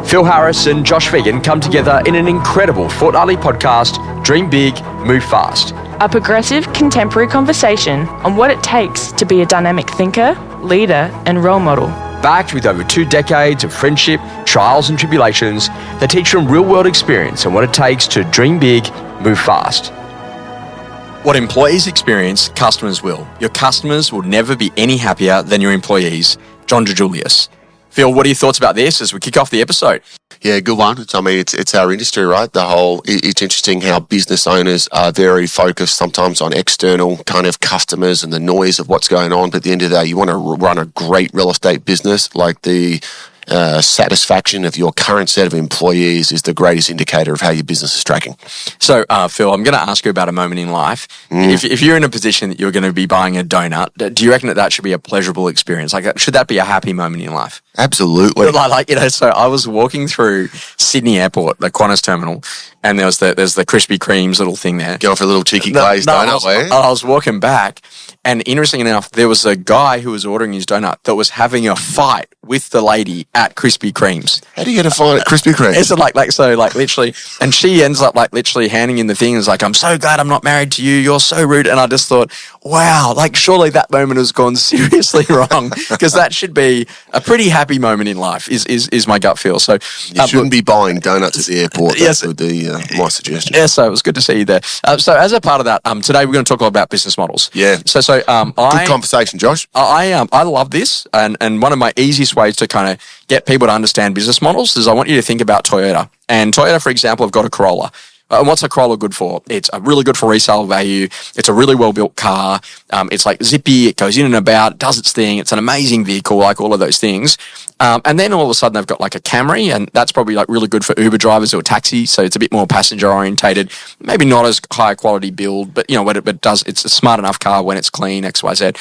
Phil Harris and Josh Phegan come together in an incredible fortnightly podcast, Dream Big, Move Fast. A progressive, contemporary conversation on what it takes to be a dynamic thinker, leader, and role model. Backed with over 2 decades of friendship, trials and tribulations, they teach from real-world experience and what it takes to dream big, move fast. What employees experience, customers will. Your customers will never be any happier than your employees. John DeJulius. Phil, what are your thoughts about this as we kick off the episode? Yeah, good one. It's our industry, right? It's interesting how business owners are very focused sometimes on external kind of customers and the noise of what's going on. But at the end of the day, you want to run a great real estate business. Like the satisfaction of your current set of employees is the greatest indicator of how your business is tracking. So, Phil, I'm going to ask you about a moment in life. If you're in a position that you're going to be buying a donut, do you reckon that should be a pleasurable experience? Like, should that be a happy moment in life? Absolutely. So I was walking through Sydney Airport, the Qantas terminal, and there's the Krispy Kreme's little thing there. Going for a little cheeky glazed donut, I was walking back, and interesting enough, there was a guy who was ordering his donut that was having a fight with the lady at Krispy Kreme's. How do you get a fight at Krispy Kreme? It's literally, and she ends up literally handing in the thing and is like, "I'm so glad I'm not married to you. You're so rude." And I just thought, wow, surely that moment has gone seriously wrong, because that should be a pretty happy moment in life. Is my gut feel. So you shouldn't be buying donuts at the airport. That would be my suggestion. Yeah, so it was good to see you there. So as a part of that, today we're going to talk all about business models. Yeah. So good conversation, Josh. I love this, and one of my easiest ways to kind of get people to understand business models is I want you to think about Toyota. And Toyota, for example, have got a Corolla. And what's a Corolla good for? It's really good for resale value. It's a really well-built car. It's like zippy. It goes in and about, does its thing. It's an amazing vehicle, like all of those things. And then all of a sudden they've got like a Camry, and that's probably really good for Uber drivers or taxi. So it's a bit more passenger orientated, maybe not as high quality build, but what it does, it's a smart enough car when it's clean, X, Y, Z.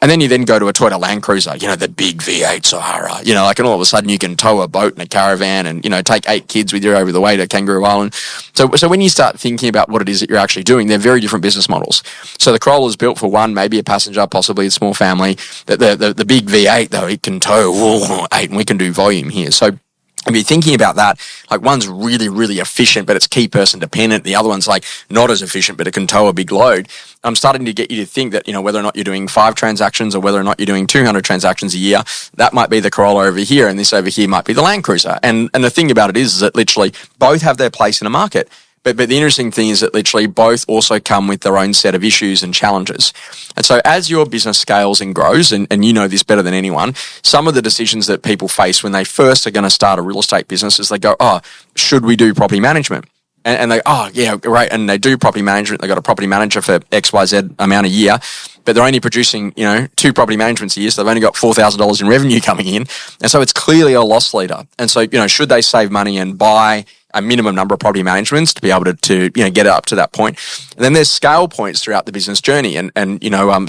And then you then go to a Toyota Land Cruiser, the big V8 Sahara, and all of a sudden you can tow a boat and a caravan and, take 8 kids with you over the way to Kangaroo Island. So when you start thinking about what it is that you're actually doing, they're very different business models. So the Corolla is built for one, maybe a passenger, possibly a small family. The big V8 though, it can tow 8, and we can do volume here. So if you're thinking about that, one's really, really efficient, but it's key person dependent. The other one's not as efficient, but it can tow a big load. I'm starting to get you to think that, whether or not you're doing 5 transactions or whether or not you're doing 200 transactions a year, that might be the Corolla over here, and this over here might be the Land Cruiser. And the thing about it is that literally both have their place in a market. But the interesting thing is that literally both also come with their own set of issues and challenges. And so as your business scales and grows, and you know this better than anyone, some of the decisions that people face when they first are going to start a real estate business is they go, should we do property management? And they, yeah, great. And they do property management. They got a property manager for XYZ amount a year, but they're only producing, 2 property managements a year. So they've only got $4,000 in revenue coming in. And so it's clearly a loss leader. And so, should they save money and buy a minimum number of property managements to be able to get it up to that point? And then there's scale points throughout the business journey. And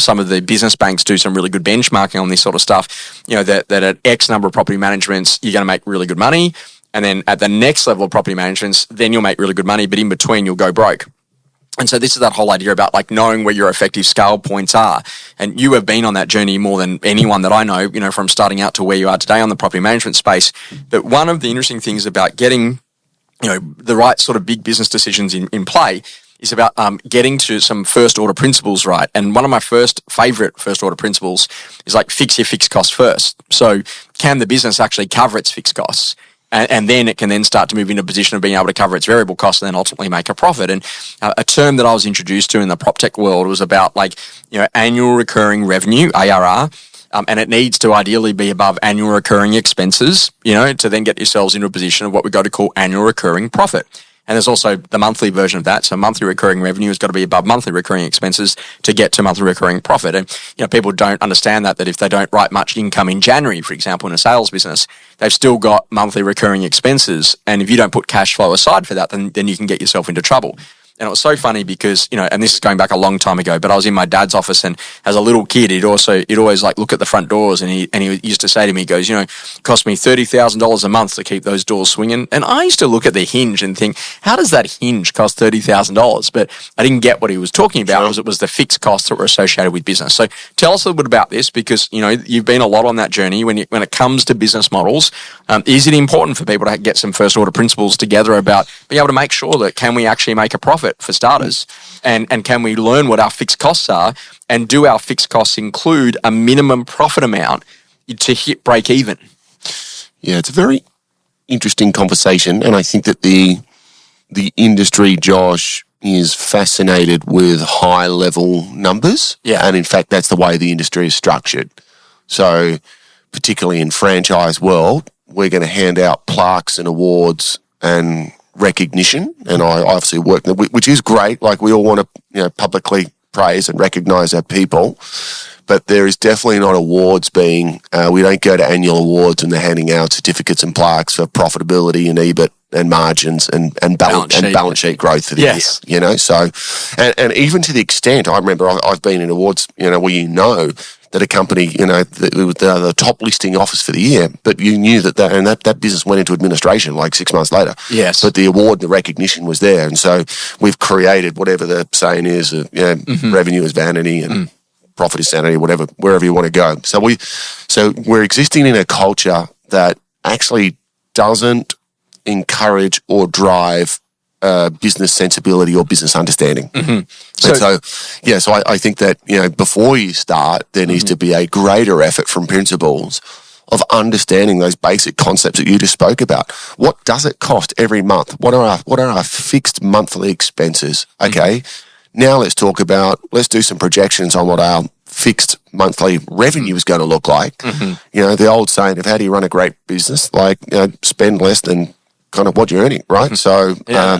some of the business banks do some really good benchmarking on this sort of stuff, that at X number of property managements, you're going to make really good money. And then at the next level of property managements, then you'll make really good money, but in between you'll go broke. And so this is that whole idea about knowing where your effective scale points are. And you have been on that journey more than anyone that I know, from starting out to where you are today on the property management space. But one of the interesting things about getting, the right sort of big business decisions in play is about getting to some first order principles right. And one of my favorite first order principles is fix your fixed costs first. So can the business actually cover its fixed costs? And then it can then start to move into a position of being able to cover its variable costs and then ultimately make a profit. And a term that I was introduced to in the prop tech world was about annual recurring revenue, ARR. And it needs to ideally be above annual recurring expenses, to then get yourselves into a position of what we go to call annual recurring profit. And there's also the monthly version of that. So monthly recurring revenue has got to be above monthly recurring expenses to get to monthly recurring profit. And, people don't understand that if they don't write much income in January, for example, in a sales business, they've still got monthly recurring expenses. And if you don't put cash flow aside for that, then you can get yourself into trouble. And it was so funny because, and this is going back a long time ago, but I was in my dad's office, and as a little kid, he'd always like look at the front doors, and he used to say to me, he goes, it cost me $30,000 a month to keep those doors swinging. And I used to look at the hinge and think, how does that hinge cost $30,000? But I didn't get what he was talking about. Sure. Was it was the fixed costs that were associated with business. So tell us a little bit about this, because, you've been a lot on that journey when it comes to business models. Is it important for people to get some first order principles together about being able to make sure that can we actually make a profit for starters, and can we learn what our fixed costs are, and do our fixed costs include a minimum profit amount to hit break even? Yeah, it's a very interesting conversation, and I think that the industry, Josh, is fascinated with high level numbers. Yeah. And in fact, that's the way the industry is structured. So particularly in franchise world, we're going to hand out plaques and awards and recognition. And I obviously work, which is great. Like, we all want to, publicly praise and recognize our people. But there is definitely not awards being, we don't go to annual awards and they're handing out certificates and plaques for profitability and EBIT and margins and balance sheet growth for the year. So, and even to the extent, I remember I've been in awards, where that a company, the top listing office for the year, but you knew that business went into administration like 6 months later. Yes. But the award, the recognition was there. And so we've created whatever the saying is, revenue is vanity and profit is sanity, whatever, wherever you want to go. So we're existing in a culture that actually doesn't encourage or drive business sensibility or business understanding. So I think that, before you start, there needs to be a greater effort from principals of understanding those basic concepts that you just spoke about. What does it cost every month? What are our fixed monthly expenses? Okay. Now let's do some projections on what our fixed monthly revenue is going to look like. The old saying of how do you run a great business? Like, spend less than kind of what you're earning, right? So,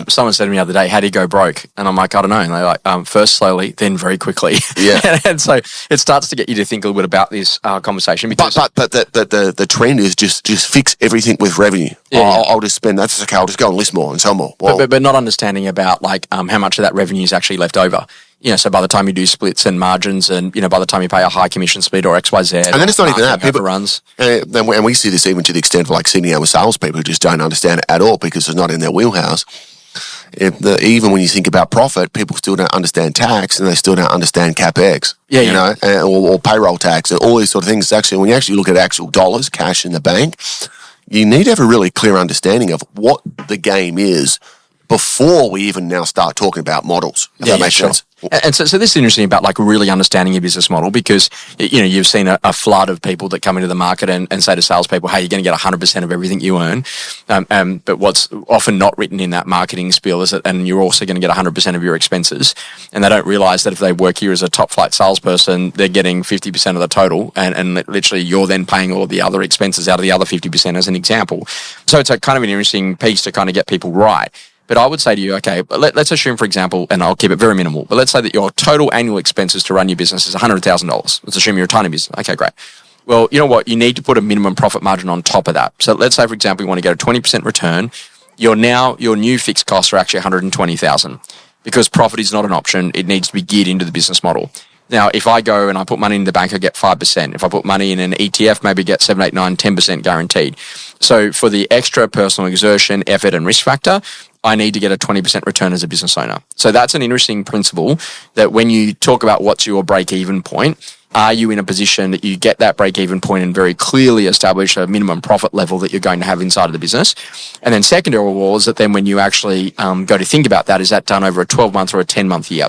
someone said to me the other day, how do you go broke? And I'm like, I don't know. And they're like, first slowly, then very quickly. Yeah. And so it starts to get you to think a little bit about this conversation. Because but the trend is just fix everything with revenue. I'll just spend, that's okay, I'll just go and list more and sell more. Well, but not understanding about how much of that revenue is actually left over. So by the time you do splits and margins, and by the time you pay a high commission split or XYZ, and then it's not even that. People runs, and we see this even to the extent of like sitting down with salespeople who just don't understand it at all because it's not in their wheelhouse. Even when you think about profit, people still don't understand tax, and they still don't understand capex. Or payroll tax and all these sort of things. Actually, when you actually look at actual dollars, cash in the bank, you need to have a really clear understanding of what the game is before we even now start talking about models. If that makes sense. And so this is interesting about really understanding your business model, because you've seen a flood of people that come into the market and say to salespeople, hey, you're going to get 100% of everything you earn. But what's often not written in that marketing spiel is that, and you're also going to get 100% of your expenses. And they don't realize that if they work here as a top flight salesperson, they're getting 50% of the total, and literally you're then paying all the other expenses out of the other 50% as an example. So it's a kind of an interesting piece to kind of get people right. But I would say to you, okay, let's assume, for example, and I'll keep it very minimal, but let's say that your total annual expenses to run your business is $100,000. Let's assume you're a tiny business. Okay, great. Well, you know what? You need to put a minimum profit margin on top of that. So let's say, for example, you want to get a 20% return. Your new fixed costs are actually $120,000, because profit is not an option. It needs to be geared into the business model. Now, if I go and I put money in the bank, I get 5%. If I put money in an ETF, maybe get 7, 8, 9, 10% guaranteed. So for the extra personal exertion, effort, and risk factor, I need to get a 20% return as a business owner. So that's an interesting principle, that when you talk about what's your break-even point, are you in a position that you get that break-even point and very clearly establish a minimum profit level that you're going to have inside of the business? And then secondary was that then when you actually go to think about that, is that done over a 12-month or a 10-month year?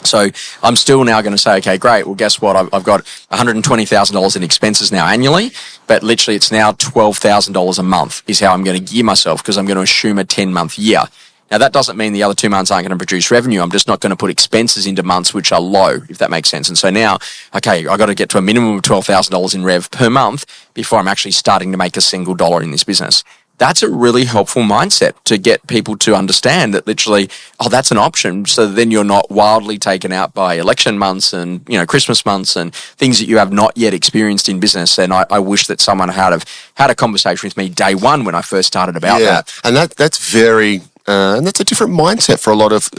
So I'm still now going to say, okay, great. Well, guess what? I've got $120,000 in expenses now annually, but literally it's now $12,000 a month is how I'm going to gear myself, because I'm going to assume a 10-month year. Now, that doesn't mean the other 2 months aren't going to produce revenue. I'm just not going to put expenses into months which are low, if that makes sense. And so now, okay, I've got to get to a minimum of $12,000 in rev per month before I'm actually starting to make a single dollar in this business. That's a really helpful mindset to get people to understand that literally, that's an option. So then you're not wildly taken out by election months and, Christmas months and things that you have not yet experienced in business. And I wish that someone had a conversation with me day one when I first started about that. And that's very And that's a different mindset for a lot of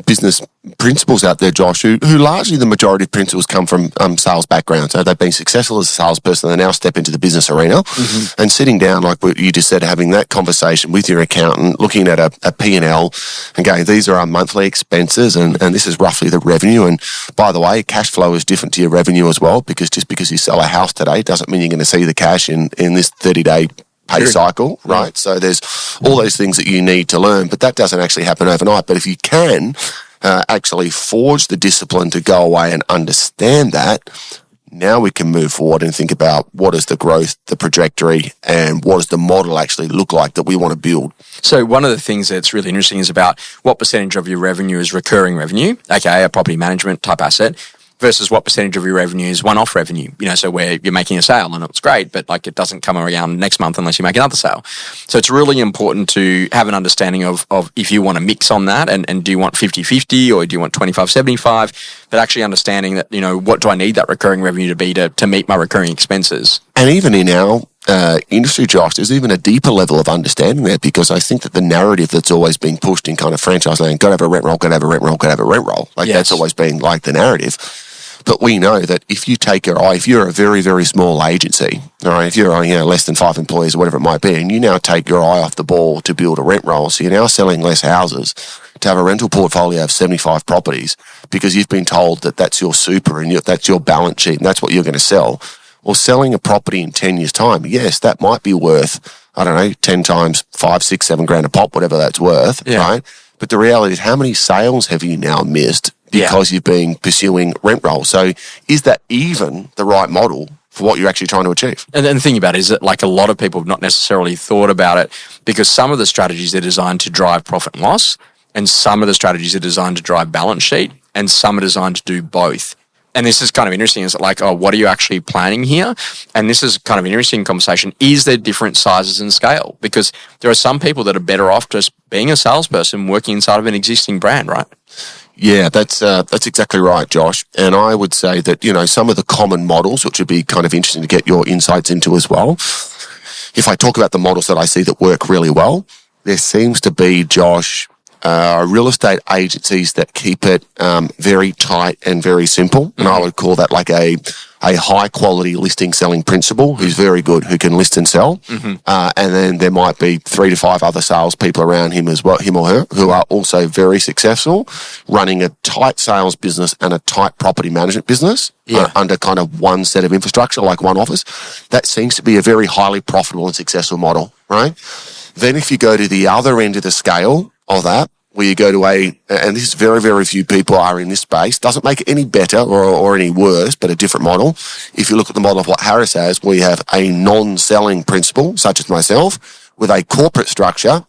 business principals out there, Josh, who largely the majority of principals come from sales backgrounds. So they've been successful as a salesperson. They now step into the business arena and sitting down, like what you just said, having that conversation with your accountant, looking at a P&L and going, these are our monthly expenses and this is roughly the revenue. And by the way, cash flow is different to your revenue as well, because just because you sell a house today doesn't mean you're going to see the cash in this 30-day pay cycle, right? So there's all those things that you need to learn, but that doesn't actually happen overnight. But if you can actually forge the discipline to go away and understand that, now we can move forward and think about what is the growth, the trajectory, and what does the model actually look like that we want to build. So one of the things that's really interesting is about what percentage of your revenue is recurring revenue, aka a property management type asset, versus what percentage of your revenue is one-off revenue, so where you're making a sale and it's great, but like it doesn't come around next month unless you make another sale. So it's really important to have an understanding of if you want to mix on that and do you want 50-50 or do you want 25-75, but actually understanding that, what do I need that recurring revenue to be to meet my recurring expenses? And even in our industry, Josh, there's even a deeper level of understanding there, because I think that the narrative that's always been pushed in kind of franchise land, got to have a rent roll, got to have a rent roll, got to have a rent roll. Like that's always been like the narrative. But we know that if you take your eye, if you're a very, very small agency, all right, if you're less than 5 employees or whatever it might be, and you now take your eye off the ball to build a rent roll, so you're now selling less houses to have a rental portfolio of 75 properties because you've been told that that's your super and that's your balance sheet and that's what you're going to sell. Or selling a property in 10 years' time, yes, that might be worth, 10 times 5, 6, 7 grand a pop, whatever that's worth, right? But the reality is, how many sales have you now missed because you've been pursuing rent roll? So is that even the right model for what you're actually trying to achieve? And then the thing about it is that like a lot of people have not necessarily thought about it, because some of the strategies are designed to drive profit and loss, and some of the strategies are designed to drive balance sheet, and some are designed to do both. And this is kind of interesting. Is like, what are you actually planning here? And this is kind of an interesting conversation. Is there different sizes and scale? Because there are some people that are better off just being a salesperson working inside of an existing brand, right? Yeah, that's exactly right, Josh. And I would say that, some of the common models, which would be kind of interesting to get your insights into as well. If I talk about the models that I see that work really well, there seems to be, Josh, real estate agencies that keep it very tight and very simple. And I would call that like a high quality listing selling principal who's very good, who can list and sell. And then there might be 3 to 5 other salespeople around him as well, him or her, who are also very successful, running a tight sales business and a tight property management business under kind of one set of infrastructure, like one office. That seems to be a very highly profitable and successful model, right? Then if you go to the other end of the scale of that, where you go to and this is very, very few people are in this space, doesn't make it any better or any worse, but a different model. If you look at the model of what Harris has, we have a non-selling principal, such as myself, with a corporate structure,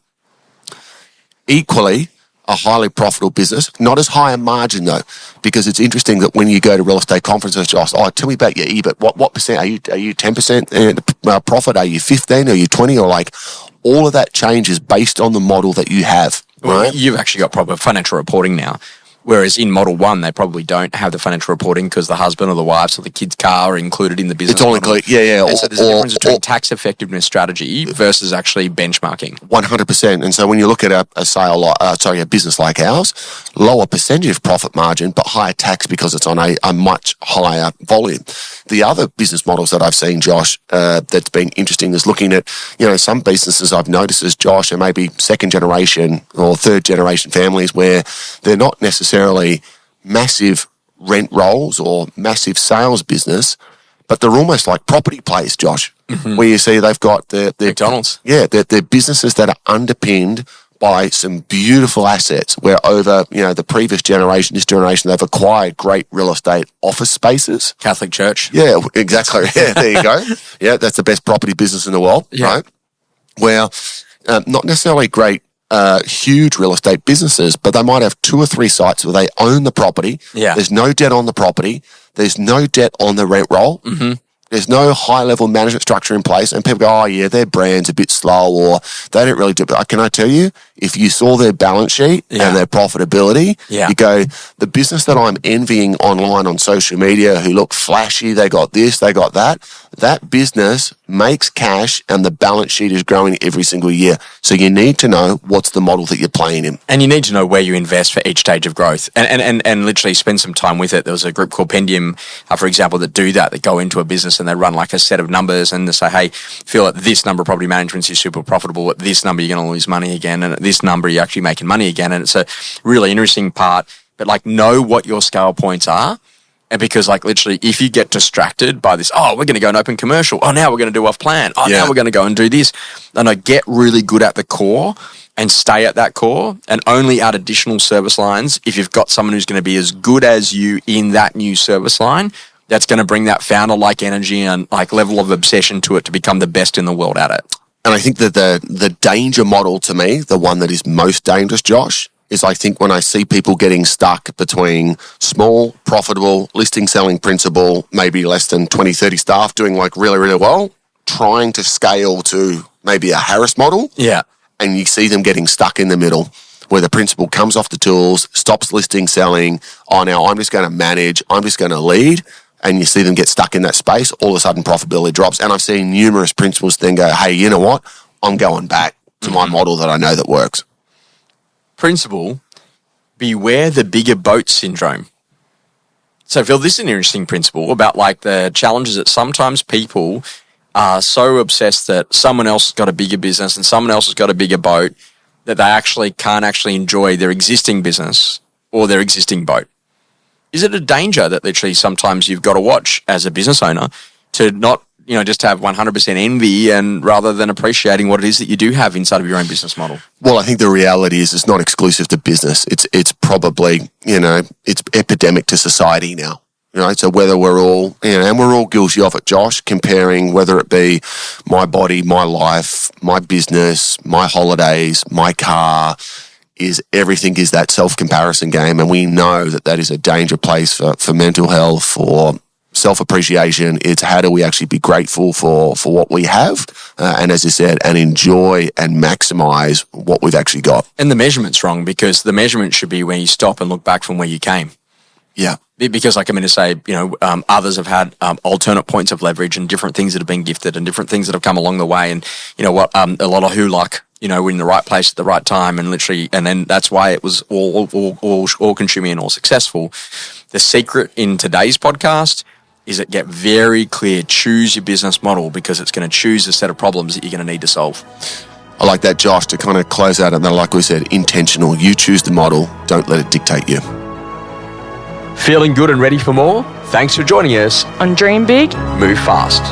equally a highly profitable business, not as high a margin though, because it's interesting that when you go to real estate conferences, Josh, tell me about your EBIT. What percent? Are you 10% profit? Are you 15? Are you 20? Or like all of that changes based on the model that you have. Well, right? You've actually got proper financial reporting now. Whereas in Model 1, they probably don't have the financial reporting because the husband or the wife or the kid's car are included in the business. It's all included, yeah. And so there's a difference between tax effectiveness strategy versus actually benchmarking. 100%. And so when you look at a business like ours, lower percentage of profit margin, but higher tax because it's on a much higher volume. The other business models that I've seen, Josh, that's been interesting is looking at, some businesses I've noticed as Josh are maybe second generation or third generation families where they're not necessarily massive rent rolls or massive sales business, but they're almost like property plays, Josh, where you see they've got their McDonald's. Yeah, they're businesses that are underpinned by some beautiful assets where over, the previous generation, this generation, they've acquired great real estate office spaces. Catholic Church. Yeah, exactly. Yeah, there you go. Yeah, that's the best property business in the world, right? Where not necessarily great huge real estate businesses, but they might have 2 or 3 sites where they own the property. Yeah. There's no debt on the property. There's no debt on the rent roll. There's no high-level management structure in place, and people go, oh, yeah, their brand's a bit slow, or they don't really do it. But can I tell you, if you saw their balance sheet and their profitability, you go, the business that I'm envying online on social media, who look flashy, they got this, they got that business makes cash and the balance sheet is growing every single year. So you need to know what's the model that you're playing in. And you need to know where you invest for each stage of growth and literally spend some time with it. There was a group called Pendium, for example, that do that go into a business and they run like a set of numbers and they say, hey, feel at this number of property management is super profitable. At this number, you're going to lose money again. And at this number, you're actually making money again. And it's a really interesting part. But like, know what your scale points are. And because like literally if you get distracted by this, oh, we're going to go and open commercial. Oh, now we're going to do off plan. Oh, now we're going to go and do this. And I get really good at the core and stay at that core and only add additional service lines if you've got someone who's going to be as good as you in that new service line. That's going to bring that founder-like energy and like level of obsession to it to become the best in the world at it. And I think that the danger model to me, the one that is most dangerous, Josh, is I think when I see people getting stuck between small, profitable, listing, selling principal, maybe less than 20, 30 staff doing like really, really well, trying to scale to maybe a Harris model. Yeah. And you see them getting stuck in the middle where the principal comes off the tools, stops listing, selling. Oh, now I'm just going to manage. I'm just going to lead. And you see them get stuck in that space. All of a sudden profitability drops. And I've seen numerous principals then go, hey, you know what? I'm going back to my model that I know that works. Principle, beware the bigger boat syndrome. So Phil, this is an interesting principle about like the challenges that sometimes people are so obsessed that someone else has got a bigger business and someone else has got a bigger boat that they actually can't actually enjoy their existing business or their existing boat. Is it a danger that literally sometimes you've got to watch as a business owner to not, just have 100% envy and rather than appreciating what it is that you do have inside of your own business model? Well, I think the reality is it's not exclusive to business. It's probably, it's epidemic to society now. So whether we're all, and we're all guilty of it, Josh, comparing whether it be my body, my life, my business, my holidays, my car, everything is that self-comparison game. And we know that is a danger place for mental health, for self-appreciation. It's how do we actually be grateful for what we have, and as I said, and enjoy and maximize what we've actually got. And the measurement's wrong because the measurement should be when you stop and look back from where you came. Yeah. Because like I'm going to say, others have had alternate points of leverage and different things that have been gifted and different things that have come along the way. And a lot of who luck, we're in the right place at the right time and literally, and then that's why it was all consuming and all successful. The secret in today's podcast is it get very clear, choose your business model because it's going to choose a set of problems that you're going to need to solve. I like that, Josh, to kind of close out and then, like we said, intentional. You choose the model, don't let it dictate you. Feeling good and ready for more? Thanks for joining us On Dream Big, Move Fast.